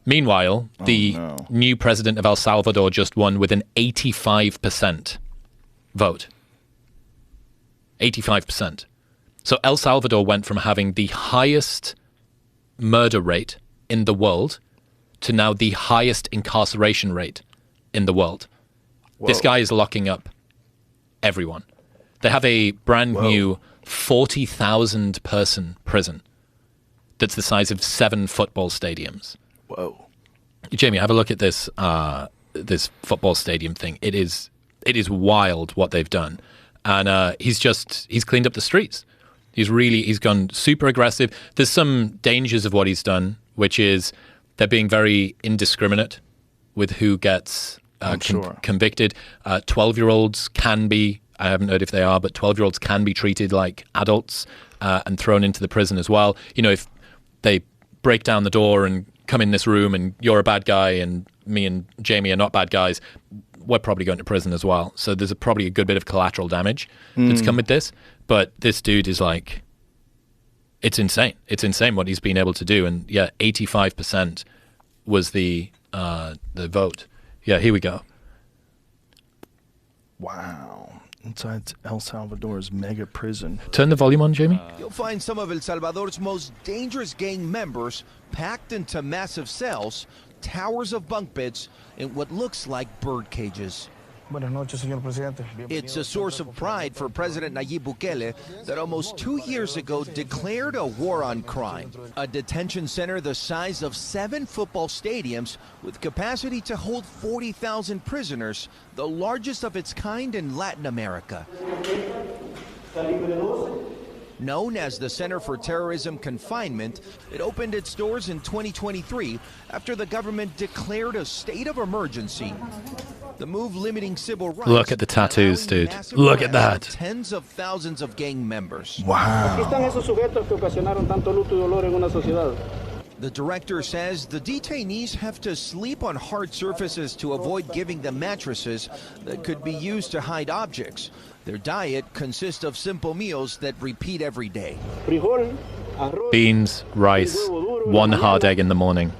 Meanwhile, the new president of El Salvador just won with an 85% vote. 85%. So El Salvador went from having the highest murder rate in the world to now the highest incarceration rate in the world. Whoa. This guy is locking up everyone. They have a brand new 40,000 person prison that's the size of 7 football stadiums. Whoa. Jamie, have a look at this this football stadium thing. It is wild what they've done. And he's cleaned up the streets. He's gone super aggressive. There's some dangers of what he's done, which is they're being very indiscriminate with who gets convicted. 12-year-olds can be, I haven't heard if they are, but 12-year-olds can be treated like adults and thrown into the prison as well. You know, if they break down the door and come in this room and you're a bad guy and me and Jamie are not bad guys, we're probably going to prison as well. So there's probably a good bit of collateral damage that's come with this. But this dude is like, it's insane. It's insane what he's been able to do. And yeah, 85% was the vote. Yeah, here we go. Wow. Inside El Salvador's mega prison. Turn the volume on, Jamie. You'll find some of El Salvador's most dangerous gang members packed into massive cells, towers of bunk beds, and what looks like bird cages. It's a source of pride for President Nayib Bukele that almost 2 years ago declared a war on crime. A detention center the size of 7 football stadiums with capacity to hold 40,000 prisoners, the largest of its kind in Latin America. Known as the Center for Terrorism Confinement, it opened its doors in 2023 after the government declared a state of emergency. The move limiting civil rights. Look at the tattoos, dude. Look at that. Tens of thousands of gang members. Wow. The director says the detainees have to sleep on hard surfaces to avoid giving them mattresses that could be used to hide objects. Their diet consists of simple meals that repeat every day. Beans, rice, 1 hard egg in the morning.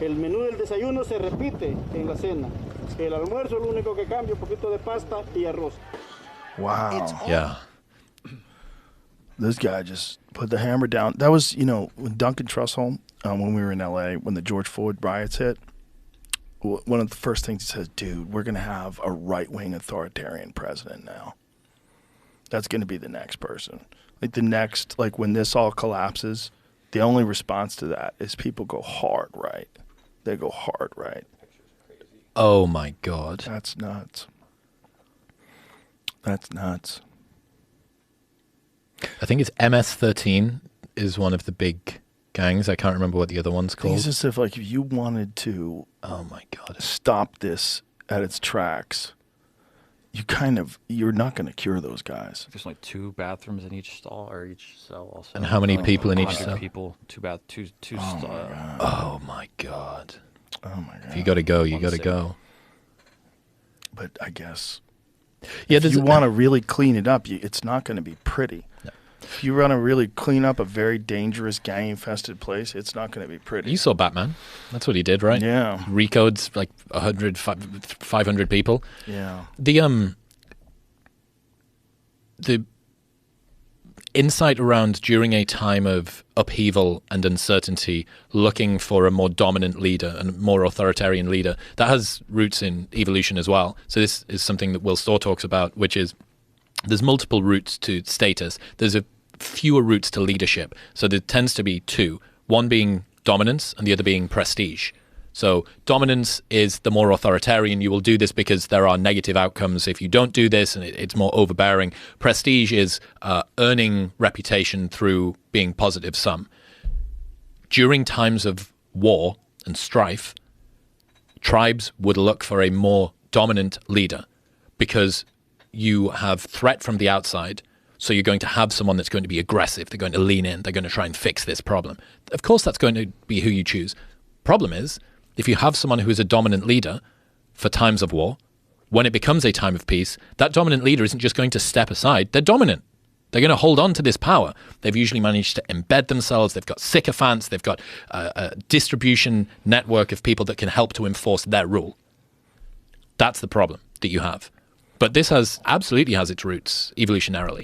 El menú del desayuno se repite en la cena. El almuerzo lo único que cambia un poquito de pasta y arroz. Wow. Yeah. This guy just put the hammer down. That was, you know, when Duncan Trussell, when we were in LA, when the George Floyd riots hit, one of the first things he says, dude, we're going to have a right-wing authoritarian president now. That's going to be the next person. Like the next, like when this all collapses, the only response to that is people go hard right. They go hard right. Oh my God. That's nuts. That's nuts. I think it's MS-13 is one of the big gangs. I can't remember what the other one's called. It's just if you wanted to oh my God, stop this at its tracks, you're not going to cure those guys. There's like 2 bathrooms in each stall or each cell also. And how many people in each cell? People, two stalls. Oh my God. Oh my God. If you got to go, you got to go. But I guess yeah, if you want to really clean it up, it's not going to be pretty. No. If you want to really clean up a very dangerous gang-infested place, it's not going to be pretty. You saw Batman. That's what he did, right? Yeah. Recodes like 500 people. Yeah. The insight around during a time of upheaval and uncertainty, looking for a more dominant leader and more authoritarian leader, that has roots in evolution as well. So this is something that Will Storr talks about, which is there's multiple routes to status. There's fewer routes to leadership. So there tends to be 2, one being dominance and the other being prestige. So dominance is the more authoritarian. You will do this because there are negative outcomes if you don't do this, and it's more overbearing. Prestige is earning reputation through being positive sum. During times of war and strife, tribes would look for a more dominant leader because you have threat from the outside. So you're going to have someone that's going to be aggressive. They're going to lean in. They're going to try and fix this problem. Of course, that's going to be who you choose. Problem is, if you have someone who is a dominant leader for times of war, when it becomes a time of peace, that dominant leader isn't just going to step aside. They're dominant. They're going to hold on to this power. They've usually managed to embed themselves. They've got sycophants. They've got a distribution network of people that can help to enforce their rule. That's the problem that you have. But this absolutely has its roots evolutionarily.